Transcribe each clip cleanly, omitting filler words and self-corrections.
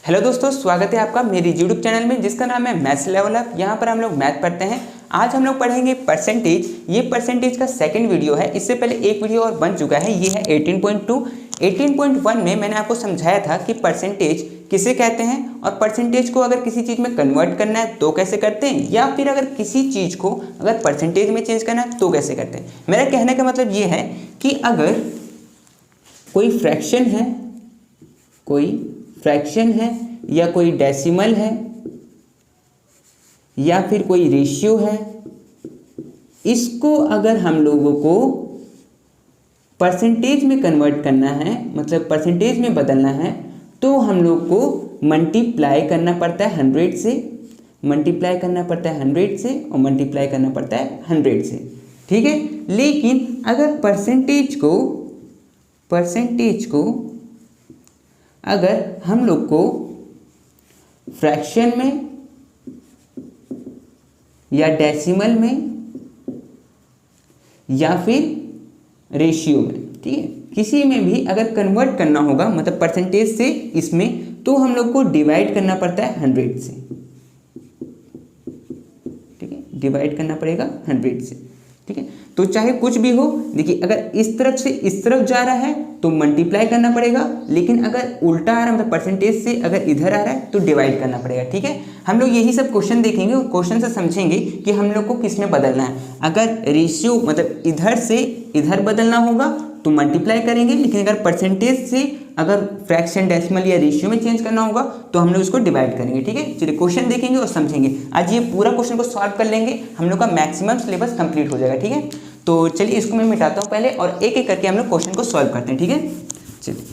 Hello दोस्तों, स्वागत है आपका मेरी यूट्यूब चैनल में जिसका नाम है मैथ्स लेवल अप। यहाँ पर हम लोग मैथ पढ़ते हैं। आज हम लोग पढ़ेंगे परसेंटेज। ये परसेंटेज का सेकंड वीडियो है। इससे पहले एक वीडियो और बन चुका है, ये है 18.2। 18.1 में मैंने आपको समझाया था कि परसेंटेज किसे कहते हैं और परसेंटेज को अगर किसी चीज़ में कन्वर्ट करना है तो कैसे करते हैं, या फिर अगर किसी चीज़ को अगर परसेंटेज में चेंज करना है तो कैसे करते हैं। मेरा कहने का मतलब ये है कि अगर कोई फ्रैक्शन है या कोई डेसिमल है या फिर कोई रेशियो है, इसको अगर हम लोगों को परसेंटेज में कन्वर्ट करना है, मतलब परसेंटेज में बदलना है, तो हम लोग को मल्टीप्लाई करना पड़ता है 100 से, मल्टीप्लाई करना पड़ता है 100 से और मल्टीप्लाई करना पड़ता है 100 से। ठीक है। लेकिन अगर परसेंटेज को अगर हम लोग को फ्रैक्शन में या डेसिमल में या फिर रेशियो में, ठीक है, किसी में भी अगर कन्वर्ट करना होगा, मतलब परसेंटेज से इसमें, तो हम लोग को डिवाइड करना पड़ता है 100 से। ठीक है, डिवाइड करना पड़ेगा 100 से। ठीक है, तो चाहे कुछ भी हो, देखिए अगर इस तरफ से इस तरफ जा रहा है तो मल्टीप्लाई करना पड़ेगा, लेकिन अगर उल्टा आ रहा है, मतलब परसेंटेज से अगर इधर आ रहा है तो डिवाइड करना पड़ेगा। ठीक है, हम लोग यही सब क्वेश्चन देखेंगे और क्वेश्चन से समझेंगे कि हम लोग को किस में बदलना है। अगर रेशियो मतलब इधर से इधर बदलना होगा तो मल्टीप्लाई करेंगे, लेकिन अगर परसेंटेज से अगर फ्रैक्शन, डेसिमल या रेशियो में चेंज करना होगा तो हम लोग इसको डिवाइड करेंगे। ठीक है, चलिए क्वेश्चन देखेंगे और समझेंगे। आज ये पूरा क्वेश्चन को सॉल्व कर लेंगे, हम लोग का मैक्सिमम सिलेबस कंप्लीट हो जाएगा। ठीक है, तो चलिए इसको मैं मिटाता हूँ पहले और एक एक करके हम लोग क्वेश्चन को सॉल्व करते हैं। ठीक है, चलिए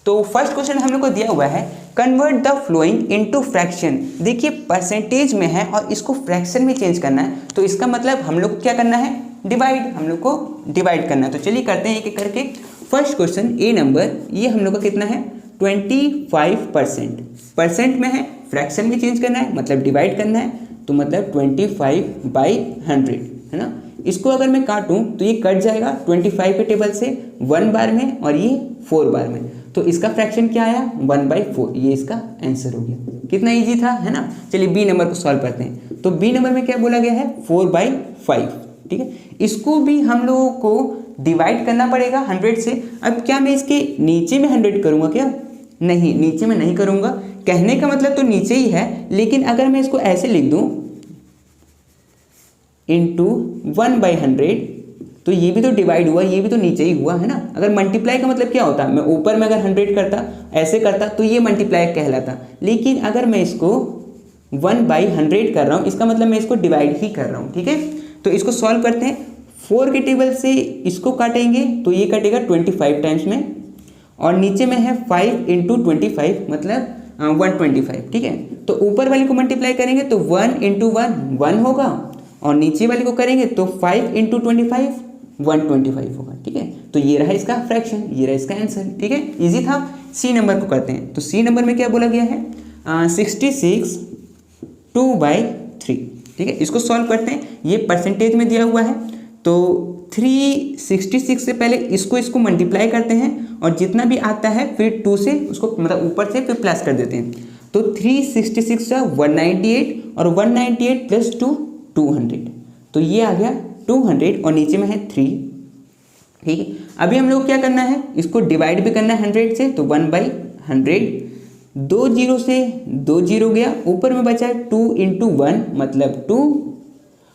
तो फर्स्ट क्वेश्चन हम लोग को दिया हुआ है, convert the flowing into fraction. देखिए परसेंटेज में है और इसको फ्रैक्शन में चेंज करना है, तो इसका मतलब हम लोग को क्या करना है, डिवाइड, हम लोग को डिवाइड करना है। तो चलिए करते हैं एक एक करके। फर्स्ट क्वेश्चन ए नंबर, ये हम लोग का कितना है 25%। परसेंट में है, फ्रैक्शन में चेंज करना है, मतलब डिवाइड करना है, तो मतलब 25/100 है ना। इसको अगर मैं काटूं तो ये कट जाएगा 25 के टेबल से 1 बार में और ये 4 बार में, तो इसका फ्रैक्शन क्या आया 1/4। ये इसका आंसर हो गया। कितना इजी था, है ना। चलिए बी नंबर को सॉल्व करते हैं। तो बी नंबर में क्या बोला गया है 4/5। ठीक है, इसको भी हम लोगों को डिवाइड करना पड़ेगा 100 से। अब क्या मैं इसके नीचे में 100 करूँगा क्या, नहीं, नीचे में नहीं करूँगा। कहने का मतलब तो नीचे ही है, लेकिन अगर मैं इसको ऐसे लिख दूँ इंटू 1/100, तो ये भी तो डिवाइड हुआ, ये भी तो नीचे ही हुआ, है ना। अगर मल्टीप्लाई का मतलब क्या होता, मैं ऊपर में अगर 100 करता, ऐसे करता, तो ये मल्टीप्लाई कहलाता। लेकिन अगर मैं इसको 1/100 कर रहा हूँ, इसका मतलब मैं इसको डिवाइड ही कर रहा हूँ। ठीक है, तो इसको सॉल्व करते हैं। 4 के टेबल से इसको काटेंगे तो ये कटेगा 25 टाइम्स में, और नीचे में है 5 × 25 मतलब 125। ठीक है, तो ऊपर वाले को मल्टीप्लाई करेंगे तो 1 × 1 1 होगा, और नीचे वाले को करेंगे तो 5 × 25 125 होगा। ठीक है, तो ये रहा इसका फ्रैक्शन, ये रहा इसका आंसर। ठीक है, इजी था। सी नंबर को करते हैं। तो सी नंबर में क्या बोला गया है 66 2/3। ठीक है, इसको सॉल्व करते हैं। ये परसेंटेज में दिया हुआ है, तो 366 से पहले इसको मल्टीप्लाई करते हैं, और जितना भी आता है फिर 2 से उसको, मतलब ऊपर से फिर प्लस कर देते हैं। तो 366 का 198, और 198 + 2 200, तो ये आ गया 200, और नीचे में है 3। ठीक है, अभी हम लोग क्या करना है, इसको डिवाइड भी करना है 100 से, तो 1/100, 2 0 से 2 0 गया, ऊपर में बचा है 2 × 1 मतलब 2,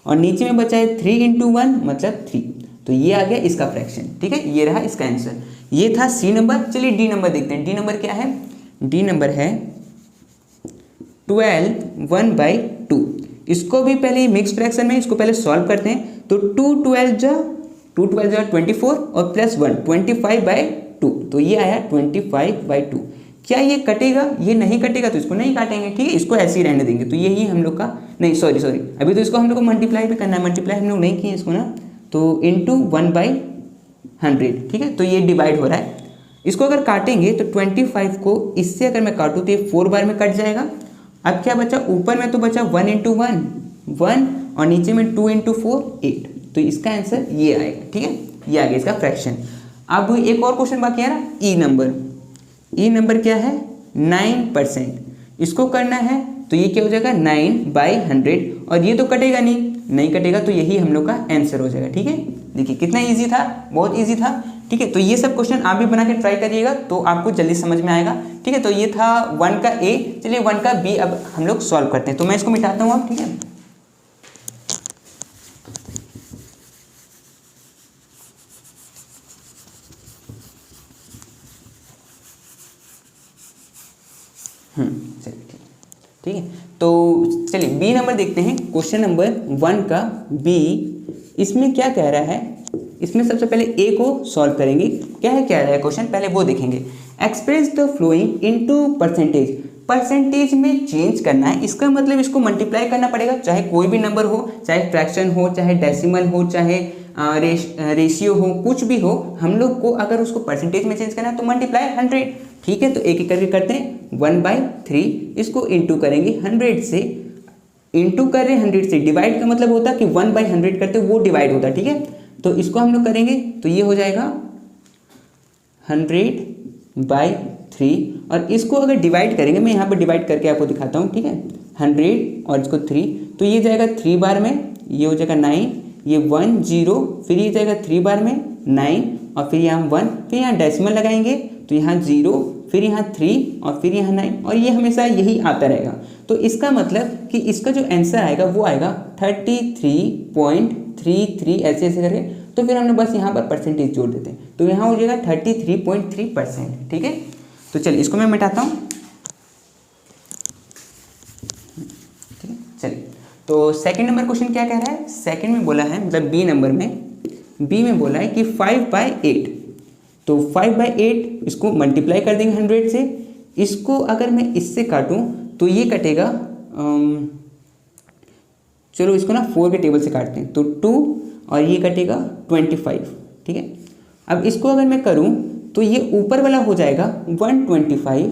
और नीचे में बचा है 3 × 1 मतलब 3, तो ये आ गया इसका फ्रैक्शन। ठीक है, ये रहा इसका आंसर। ये था सी नंबर। चलिए डी नंबर देखते हैं। डी नंबर क्या है, डी नंबर है 12 1/2। इसको भी पहले मिक्स फ्रैक्शन में इसको पहले सॉल्व करते हैं। तो 2 12 जा 24 और +1 25/2, तो ये आया 25/2। क्या ये कटेगा, ये नहीं कटेगा, तो इसको नहीं काटेंगे। ठीक है, इसको ऐसे ही रहने देंगे। तो यही हम लोग का, नहीं सॉरी अभी तो इसको हम लोग को मल्टीप्लाई भी करना है, मल्टीप्लाई हम लोग नहीं किए इसको ना, तो इंटू 1/100। ठीक है, तो ये डिवाइड हो रहा है। इसको अगर काटेंगे तो 25 को इससे अगर मैं काटूँ तो ये 4 बार में कट जाएगा। अब क्या बचा, ऊपर में तो बचा 1 × 1 1, और नीचे में 2 × 4 8, तो इसका आंसर ये आएगा। ठीक है, ये आ गया इसका फ्रैक्शन। अब एक और क्वेश्चन बाकी है ना, ई नंबर। ई नंबर क्या है, 9%। इसको करना है तो ये क्या हो जाएगा, 9/100, और ये तो कटेगा नहीं कटेगा, तो यही हम लोग का आंसर हो जाएगा। ठीक है, देखिए कितना इजी था, बहुत इजी था। ठीक है, तो ये सब क्वेश्चन आप भी बना के ट्राई करिएगा तो आपको जल्दी समझ में आएगा। ठीक है, तो ये था 1 का ए। चलिए 1 का बी अब हम लोग सॉल्व करते हैं। तो मैं इसको मिटाता हूँ अब। ठीक है, चलिए ठीक है, तो चलिए बी नंबर देखते हैं। क्वेश्चन नंबर 1 का बी, इसमें क्या कह रहा है, इसमें सबसे पहले ए को सॉल्व करेंगे। क्या है, कह रहा है क्वेश्चन, पहले वो देखेंगे। Express the flowing into percentage, percentage में चेंज करना है। इसका मतलब इसको मल्टीप्लाई करना पड़ेगा, चाहे कोई भी नंबर हो, चाहे फ्रैक्शन हो, चाहे डेसिमल हो, चाहे रेशियो हो, कुछ भी हो, हम लोग को अगर उसको परसेंटेज में चेंज करना है तो मल्टीप्लाई 100। ठीक है, तो एक एक करके करते हैं। 1/3 इसको इंटू करेंगे 100 से, इंटू कर रहे हैं 100 से, डिवाइड का मतलब होता है कि 1/100 करते वो डिवाइड होता है। ठीक है, तो इसको हम लोग करेंगे तो ये हो जाएगा 100/3, और इसको अगर डिवाइड करेंगे, मैं यहाँ पर डिवाइड करके आपको दिखाता हूँ। ठीक है, 100 और इसको 3, तो ये जाएगा 3 बार में, ये हो जाएगा 9, ये 1 0, फिर ये जाएगा 3 बार में 9, और फिर यहाँ 1, फिर यहाँ डेसिमल लगाएंगे तो यहाँ 0, फिर यहाँ 3 और फिर यहाँ 9, और ये हमेशा यही आता रहेगा। तो इसका मतलब कि इसका जो आंसर आएगा वो आएगा 33.33, ऐसे ऐसे करके। तो फिर हमने बस यहाँ पर परसेंटेज जोड़ देते हैं, तो यहाँ हो जाएगा 33.3%। ठीक है, तो चलिए इसको मैं मिटाता हूँ। ठीक है, चलिए तो सेकंड नंबर क्वेश्चन क्या कह रहा है, सेकंड में बोला है, मतलब बी नंबर में, बी में बोला है कि 5/8, तो 5/8 इसको मल्टीप्लाई कर देंगे 100 से। इसको अगर मैं इससे काटूं तो ये कटेगा, चलो इसको ना 4 के टेबल से काटते हैं, तो 2 और ये कटेगा 25। ठीक है, अब इसको अगर मैं करूं तो ये ऊपर वाला हो जाएगा 125,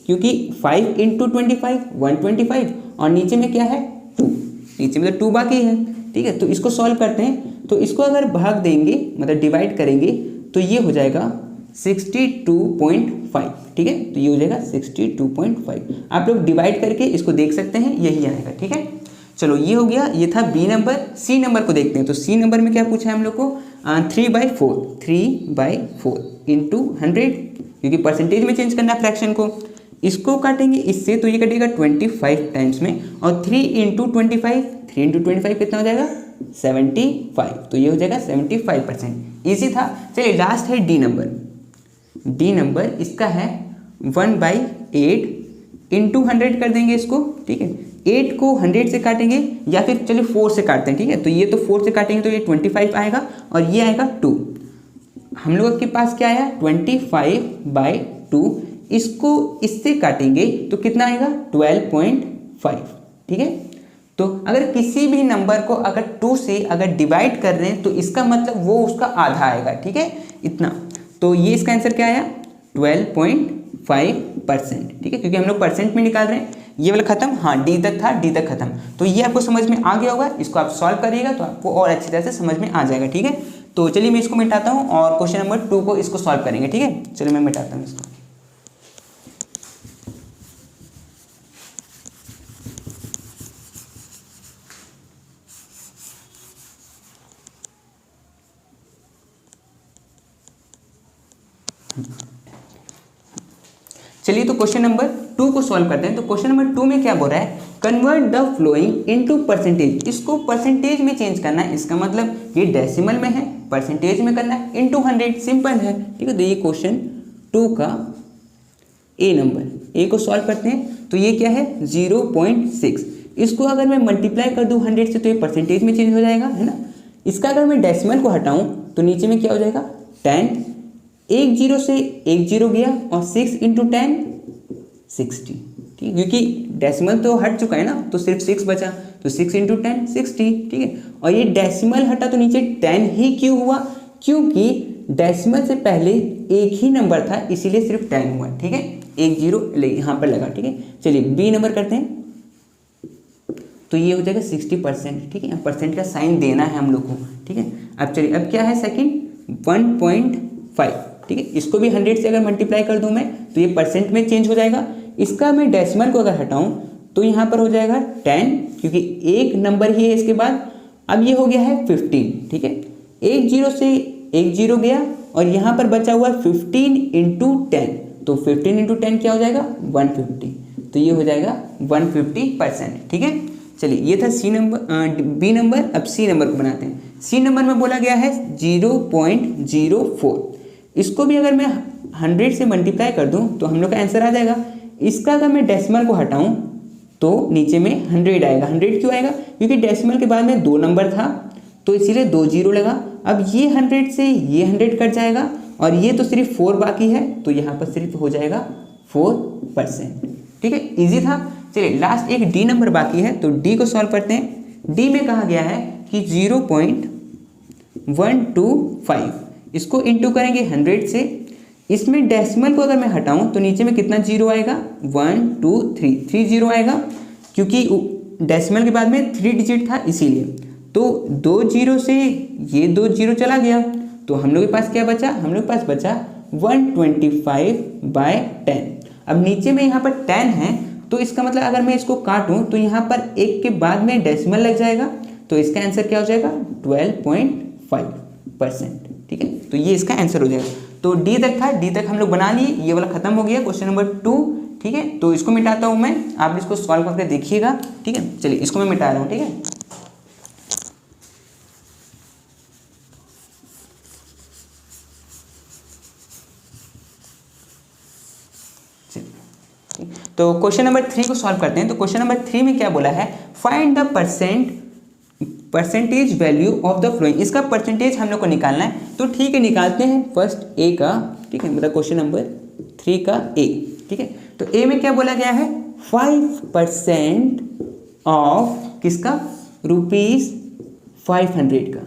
क्योंकि 5 × 25 125, और नीचे में क्या है 2, नीचे में तो 2 बाकी है। ठीक है, तो इसको सॉल्व करते हैं, तो इसको अगर भाग देंगे मतलब डिवाइड करेंगे तो ये हो जाएगा 62.5। ठीक है, तो ये हो जाएगा 62.5। आप लोग डिवाइड करके इसको देख सकते हैं, यही आएगा। ठीक है, चलो ये हो गया, ये था बी नंबर। सी नंबर को देखते हैं, तो सी नंबर में क्या पूछा है हम लोग को, 3/4 इंटू 100, क्योंकि परसेंटेज में चेंज करना है फ्रैक्शन को। इसको काटेंगे इससे तो ये कटेगा 25 टाइम्स में, और 3 × 25, 3 × 25 कितना हो जाएगा 75, तो ये हो जाएगा 75%। ईजी था। चलिए लास्ट है डी नंबर। डी नंबर इसका है 1/8 इंटू 100 कर देंगे इसको। ठीक है, 8 को 100 से काटेंगे, या फिर चलिए 4 से काटते हैं। ठीक है, तो ये तो 4 से काटेंगे तो ये 25 आएगा, और ये आएगा 2। हम लोग के पास क्या आया 25/2, इसको इससे काटेंगे तो कितना आएगा 12.5। ठीक है, तो अगर किसी भी नंबर को अगर 2 से अगर डिवाइड कर रहे हैं तो इसका मतलब वो उसका आधा आएगा। ठीक है, इतना, तो ये इसका आंसर क्या आया 12.5%। ठीक है, क्योंकि हम लोग परसेंट में निकाल रहे हैं। ये वाला खत्म, हाँ डी तक था, डी तक खत्म। तो ये आपको समझ में आ गया होगा, इसको आप सॉल्व करिएगा तो आपको और अच्छी तरह से समझ में आ जाएगा। ठीक है, तो चलिए मैं इसको मिटाता हूँ और क्वेश्चन नंबर 2 को इसको सॉल्व करेंगे। ठीक है, चलिए मैं मिटाता हूँ इसको। चलिए तो क्वेश्चन नंबर 2 को सॉल्व करते हैं। तो क्वेश्चन नंबर 2 में क्या बोल रहा है, convert the flowing into percentage. इसको परसेंटेज में चेंज करना है, इसका मतलब ये डेसिमल में है, परसेंटेज में करना है, इनटू 100, सिंपल है। ठीक है, तो ये क्वेश्चन 2 का ए नंबर, ए को सॉल्व करते हैं। तो ये क्या है 0.6। इसको अगर मैं मल्टीप्लाई कर दूं 100 से तो ये परसेंटेज में चेंज हो जाएगा, है ना। इसका अगर मैं डेसिमल को हटाऊं तो नीचे में क्या हो जाएगा 10, 1 0 से 1 0 गया, और 6 × 10 60। ठीक, क्योंकि डेसिमल तो हट चुका है ना, तो सिर्फ 6 बचा, तो 6 × 10 60। ठीक है, और ये डेसिमल हटा तो नीचे 10 ही क्यों हुआ, क्योंकि डेसिमल से पहले एक ही नंबर था, इसीलिए सिर्फ 10 हुआ। ठीक है, 1 0 यहाँ पर लगा। ठीक है, चलिए बी नंबर करते हैं, तो ये हो जाएगा 60%। ठीक है, परसेंट का साइन देना है हम लोग को। ठीक है, अब चलिए अब क्या है सेकंड 1.5 ठीक है। इसको भी 100 से अगर मल्टीप्लाई कर दूं मैं तो ये परसेंट में चेंज हो जाएगा। इसका मैं डेसिमल को अगर हटाऊं तो यहाँ पर हो जाएगा 10, क्योंकि एक नंबर ही है इसके बाद। अब ये हो गया है 15, ठीक है। एक जीरो से एक जीरो गया और यहाँ पर बचा हुआ 15 इंटू 10, तो 15 इंटू 10 क्या हो जाएगा 150, तो ये हो जाएगा 150%, ठीक है। चलिए ये था सी नंबर, बी नंबर। अब सी नंबर को बनाते हैं। सी नंबर में बोला गया है 0.04। इसको भी अगर मैं 100 से मल्टीप्लाई कर दूं तो हम लोग का आंसर आ जाएगा। इसका अगर मैं डेसिमल को हटाऊं तो नीचे में 100 आएगा। 100 क्यों आएगा, क्योंकि डेसिमल के बाद में 2 नंबर था तो इसीलिए 2 जीरो लगा। अब ये 100 से ये 100 कट जाएगा और ये तो सिर्फ 4 बाकी है, तो यहाँ पर सिर्फ हो जाएगा 4%, ठीक है। इजी था। चलिए लास्ट एक डी नंबर बाकी है, तो डी को सॉल्व करते हैं। डी में कहा गया है कि 0.125, इसको इंटू करेंगे 100 से। इसमें डेसिमल को अगर मैं हटाऊं तो नीचे में कितना जीरो आएगा 1 2 3 जीरो आएगा, क्योंकि डेसिमल के बाद में 3 डिजिट था इसीलिए। तो 2 जीरो से ये 2 जीरो चला गया, तो हम लोग के पास क्या बचा, हम लोग के पास बचा 125/10। अब नीचे में यहाँ पर 10 है, तो इसका मतलब अगर मैं इसको काटूं तो यहाँ पर एक के बाद में डेसिमल लग जाएगा, तो इसका आंसर क्या हो जाएगा 12.5%, ठीक है। तो ये इसका आंसर हो जाएगा। तो डी तक था, डी तक हम लोग बना लिए। ये वाला खत्म हो गया, क्वेश्चन नंबर 2, ठीक है। तो इसको मिटाता हूँ मैं, आप इसको सॉल्व करके देखिएगा, ठीक है। चलिए इसको मैं मिटा रहा हूँ, ठीक है। तो क्वेश्चन नंबर 3 को सॉल्व करते हैं। तो क्वेश्चन नंबर 3 में क्या बोला है, find the percentage value of the flowing. इसका परसेंटेज हम लोग को निकालना है, तो ठीक है निकालते हैं। फर्स्ट ए का, ठीक है, मतलब क्वेश्चन नंबर 3 का ए, ठीक है। तो ए में क्या बोला गया है 5% ऑफ किसका, ₹500 का,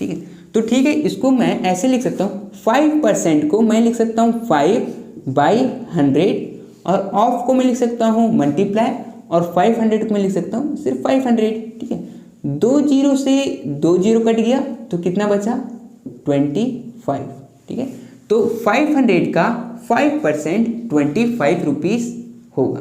ठीक है। तो ठीक है, इसको मैं ऐसे लिख सकता हूँ, 5% को मैं लिख सकता हूँ 5/100 और ऑफ को मैं लिख सकता हूँ मल्टीप्लाई, और 500 को मैं लिख सकता हूँ सिर्फ 500, ठीक है। 2 जीरो से 2 जीरो कट गया तो कितना बचा 25, ठीक है। तो 500 का 5% 25 रुपीज़ होगा,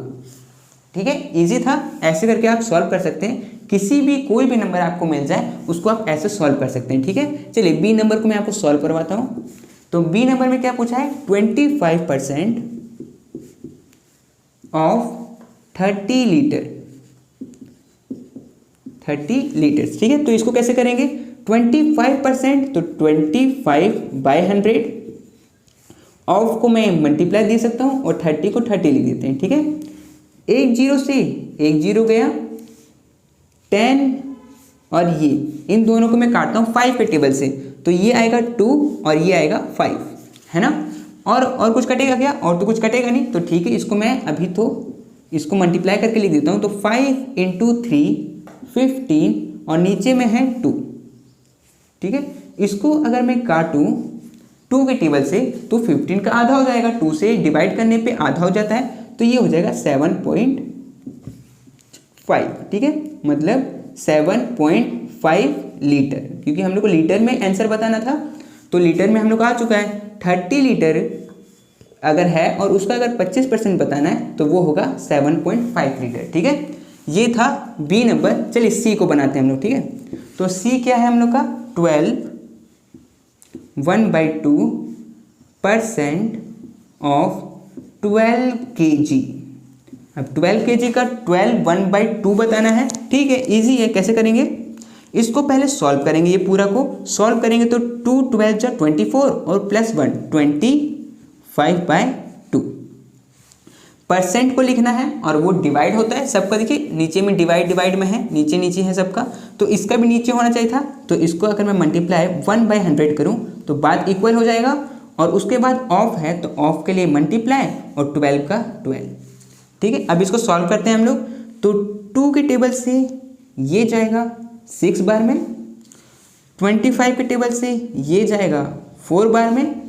ठीक है। इजी था, ऐसे करके आप सॉल्व कर सकते हैं। किसी भी कोई भी नंबर आपको मिल जाए उसको आप ऐसे सॉल्व कर सकते हैं, ठीक है। चलिए बी नंबर को मैं आपको सॉल्व करवाता हूँ। तो बी नंबर में क्या पूछा है 25% ऑफ 30 लीटर, 30 लीटर्स, ठीक है। तो इसको कैसे करेंगे, 25% तो 25/100, ऑफ को मैं मल्टीप्लाई दे सकता हूँ और 30 को 30 लिख देते हैं, ठीक है। एक जीरो से एक जीरो गया, 10 और ये इन दोनों को मैं काटता हूँ 5 के टेबल से, तो ये आएगा 2 और ये आएगा 5, है ना। और कुछ कटेगा क्या, और तो कुछ कटेगा नहीं, तो ठीक है। इसको मैं अभी तो इसको मल्टीप्लाई करके लिख देता हूँ। तो 5 × 3 15 और नीचे में है 2, ठीक है। इसको अगर मैं काटूँ 2 के टेबल से तो 15 का आधा हो जाएगा, 2 से डिवाइड करने पे आधा हो जाता है, तो ये हो जाएगा 7.5, ठीक है। मतलब 7.5 लीटर, क्योंकि हम लोग को लीटर में आंसर बताना था, तो लीटर में हम लोग आ चुका है। 30 लीटर अगर है और उसका अगर 25% बताना है तो वो होगा 7.5 लीटर, ठीक है। ये था बी नंबर। चलिए सी को बनाते हैं हम लोग, ठीक है। तो सी क्या है हम लोग का 1/2% ऑफ 12 kg। अब 12 kg का 12 1/2 बताना है, ठीक है। इजी है, कैसे करेंगे, इसको पहले सॉल्व करेंगे, ये पूरा को सॉल्व करेंगे तो 2 12 जा 24 और +1 25/2। परसेंट को लिखना है और वो डिवाइड होता है सबका, देखिए नीचे में डिवाइड में है, नीचे नीचे है सबका, तो इसका भी नीचे होना चाहिए था। तो इसको अगर मैं मल्टीप्लाई 1/100 करूं तो बात इक्वल हो जाएगा, और उसके बाद ऑफ है तो ऑफ के लिए मल्टीप्लाई और 12 का 12, ठीक है। अब इसको सॉल्व करते हैं हम लोग। तो 2 के टेबल से ये जाएगा 6 बार में, 25 के टेबल से ये जाएगा 4 बार में।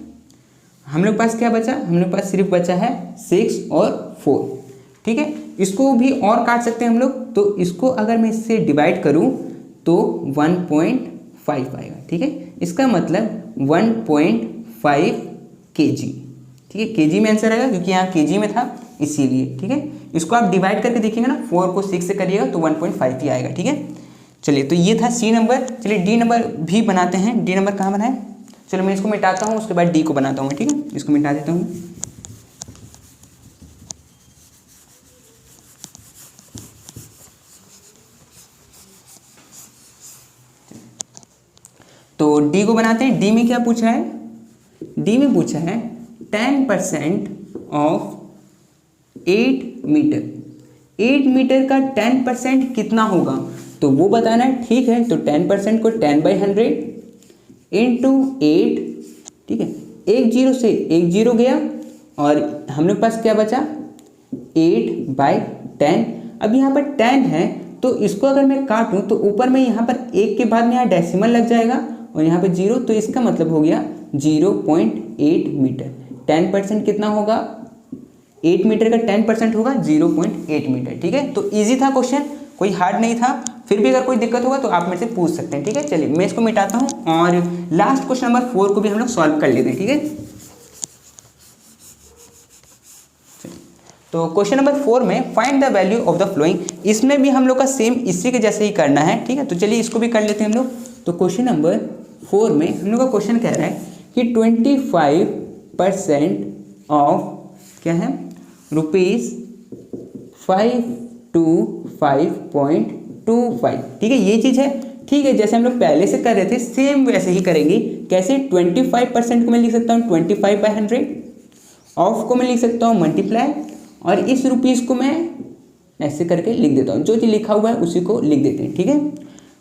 हम लोग पास क्या बचा, हम लोग पास सिर्फ बचा है 6 और 4, ठीक है। इसको भी और काट सकते हैं हम लोग, तो इसको अगर मैं इससे डिवाइड करूं तो 1.5 आएगा, ठीक है। इसका मतलब 1.5 kg। ठीक है, kg में आंसर आएगा क्योंकि यहाँ kg में था इसीलिए। ठीक है, इसको आप डिवाइड करके देखिएगा ना, 4 को 6 से करिएगा तो 1.5 ही आएगा। ठीक है, चलिए तो ये था सी नंबर। चलिए डी नंबर भी बनाते हैं। डी नंबर कहाँ बनाए, चलो मैं इसको मिटाता हूँ, उसके बाद डी को बनाता हूँ। ठीक है, इसको मिटा देता हूँ। तो डी को बनाते हैं। डी में क्या पूछा है, डी में पूछा है 10% ऑफ 8 मीटर। 8 मीटर का 10% कितना होगा, तो वो बताना है। ठीक है, तो 10% को 10/100 इंटू 8। ठीक है, एक जीरो से एक जीरो गया और हम लोग पास क्या बचा, 8/10। अब यहाँ पर 10 है तो इसको अगर मैं काटूं तो ऊपर में यहाँ पर एक के बाद में यहाँ डेसिमल लग जाएगा और यहाँ पे 0, तो इसका मतलब हो गया 0.8 मीटर। 10% कितना होगा, 8 मीटर का 10% होगा 0.8 मीटर। ठीक है, तो इजी था क्वेश्चन, कोई हार्ड नहीं था। फिर भी अगर कोई दिक्कत होगा तो आप मेरे से पूछ सकते हैं। ठीक है, चलिए मैं इसको मिटाता हूँ और लास्ट क्वेश्चन नंबर 4 को भी हम लोग सॉल्व कर लेते हैं। ठीक है, तो क्वेश्चन नंबर 4 में find the value of the flowing, इसमें भी हम लोग का सेम इसी के जैसे ही करना है। ठीक है, तो चलिए इसको भी कर लेते हैं हम लोग। तो क्वेश्चन नंबर 4 में हम लोग का क्वेश्चन कह रहा है कि 25% ऑफ क्या है, ₹5 to 5.25। ठीक है, ये चीज़ है। ठीक है, जैसे हम लोग पहले से कर रहे थे सेम वैसे ही करेंगे। कैसे, 25% को मैं लिख सकता हूँ 25/100, ऑफ को मैं लिख सकता हूँ मल्टीप्लाई, और इस रुपीज़ को मैं ऐसे करके लिख देता हूँ। जो चीज़ लिखा हुआ है उसी को लिख देते हैं। ठीक है,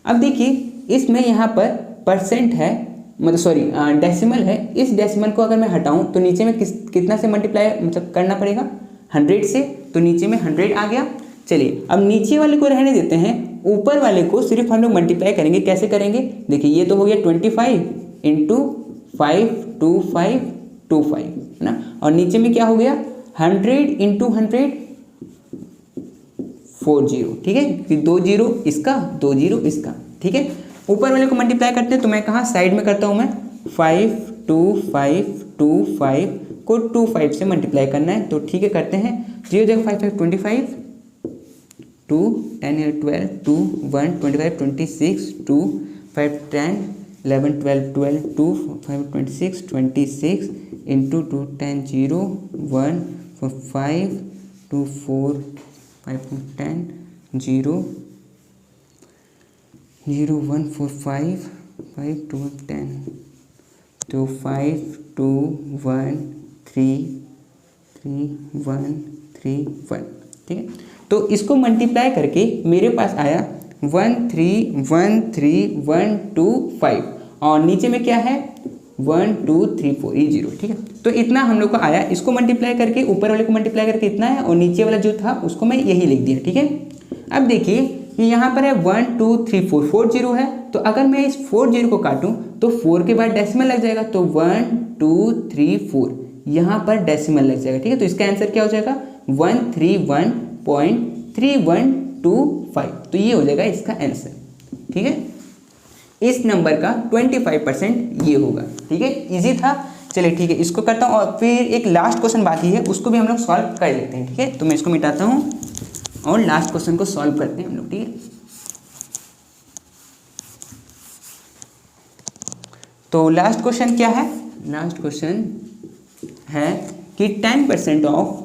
अब देखिए इसमें यहाँ पर परसेंट है, मतलब सॉरी डेसिमल है। इस डेसिमल को अगर मैं हटाऊँ तो नीचे में कितना से मल्टीप्लाई मतलब करना पड़ेगा, 100 से, तो नीचे में 100 आ गया। चलिए अब नीचे वाले को रहने देते हैं, ऊपर वाले को सिर्फ हम लोग मल्टीप्लाई करेंगे। कैसे करेंगे, देखिए ये तो हो गया 25 इंटू 52525 है ना, और नीचे में क्या हो गया 100 इंटू 100 40। ठीक है, फिर 2 जीरो इसका 2 जीरो इसका। ठीक है, ऊपर वाले को मल्टीप्लाई करते हैं तो मैं कहाँ साइड में करता हूँ, मैं 52525 को 25 से मल्टीप्लाई करना है। तो ठीक है करते हैं, 0 जगह 5 5 25, 2 10 12 2 1 25 26 2 5 10 11 12 12 2 5 26 26 इंटू 2 10 0 1 4 5 2 4 5 10 0 0 1 4 5 5 2 10 2 5 2 1 3 3 1 3 1। ठीक है, तो इसको मल्टीप्लाई करके मेरे पास आया 131312 और नीचे में क्या है 1234 ये 0। ठीक है, तो इतना हम लोग को आया। इसको मल्टीप्लाई करके ऊपर वाले को मल्टीप्लाई करके इतना है और नीचे वाला जो था उसको मैं यही लिख दिया। ठीक है, अब देखिए कि यहाँ पर है 1234 40 है, तो अगर मैं इस 40 को काटूं तो 4 के बाद डेसिमल लग जाएगा, तो 1234 यहाँ पर डेसिमल लग जाएगा। ठीक है, तो इसका आंसर क्या हो जाएगा 131.3125। तो ये हो जाएगा इसका आंसर। ठीक है, इस नंबर का 25% ये होगा। ठीक है, इजी था। चलिए ठीक है, इसको करता हूँ और फिर एक लास्ट क्वेश्चन बाकी है, उसको भी हम लोग सॉल्व कर लेते हैं। ठीक है, तो मैं इसको मिटाता हूँ और लास्ट क्वेश्चन को सॉल्व करते हैं हम लोग। ठीक है, तो लास्ट क्वेश्चन क्या है, लास्ट क्वेश्चन है कि 10% ऑफ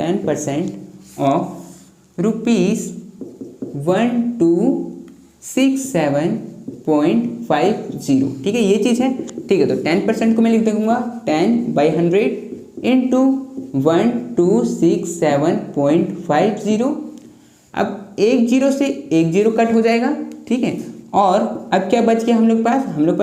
₹1267.50। ठीक है, ये चीज़ है। ठीक है, तो 10% को मैं लिख दूंगा 10/100 इंटू 1267.50। अब एक जीरो से एक जीरो कट हो जाएगा। ठीक है, और अब क्या बच गया हम लोग पास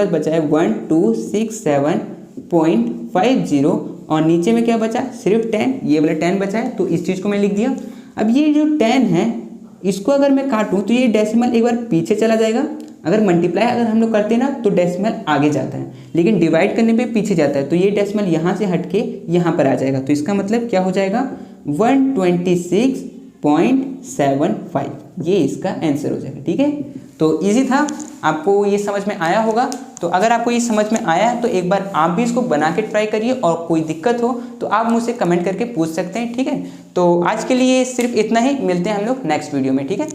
बचा है 1267.50 और नीचे में क्या बचा सिर्फ 10, ये वाला 10 बचा है, तो इस चीज़ को मैं लिख दिया। अब ये जो 10 है इसको अगर मैं काटूं तो ये डेसिमल एक बार पीछे चला जाएगा। अगर मल्टीप्लाई अगर हम लोग करते हैं ना तो डेसिमल आगे जाता है, लेकिन डिवाइड करने पे पीछे जाता है, तो ये डेसिमल यहाँ से हट के यहाँ पर आ जाएगा। तो इसका मतलब क्या हो जाएगा 126.75, ये इसका आंसर हो जाएगा। ठीक है, तो इजी था, आपको ये समझ में आया होगा। तो अगर आपको ये समझ में आया है तो एक बार आप भी इसको बना के ट्राई करिए, और कोई दिक्कत हो तो आप मुझसे कमेंट करके पूछ सकते हैं, ठीक है। तो आज के लिए सिर्फ इतना ही, मिलते हैं हम लोग नेक्स्ट वीडियो में, ठीक है।